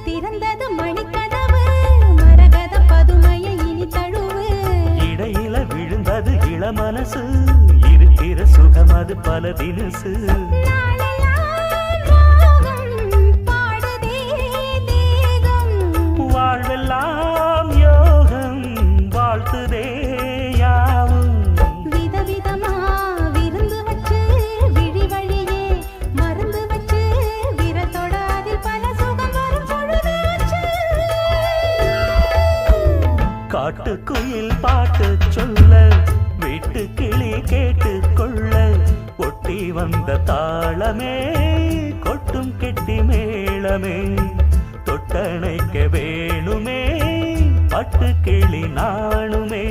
திறந்தது மணிக்கதவு மரகத பதுமையை இனி தழுவு இடையில விழுந்தது இளமனசு இருக்கிற சுகம் அது பல தினசு வாழ்வெல்லாம் யோகம் வாழ்த்துதே யாவும் விதவிதமா விருந்து வச்சு விழி வழியே மருந்து வச்சு விரத்தோட அதில் பல சுகம் வரும் பொழுதாச்சு காட்டுக்குயில் பாட்டு சொல்ல வீட்டு கிளி கேட்டு கொள்ள ஒட்டி வந்த தாளமே கொட்டும் கெட்டி மேளமே தொட்டணைக்க வேணுமே பட்டு கிளி நாணுமே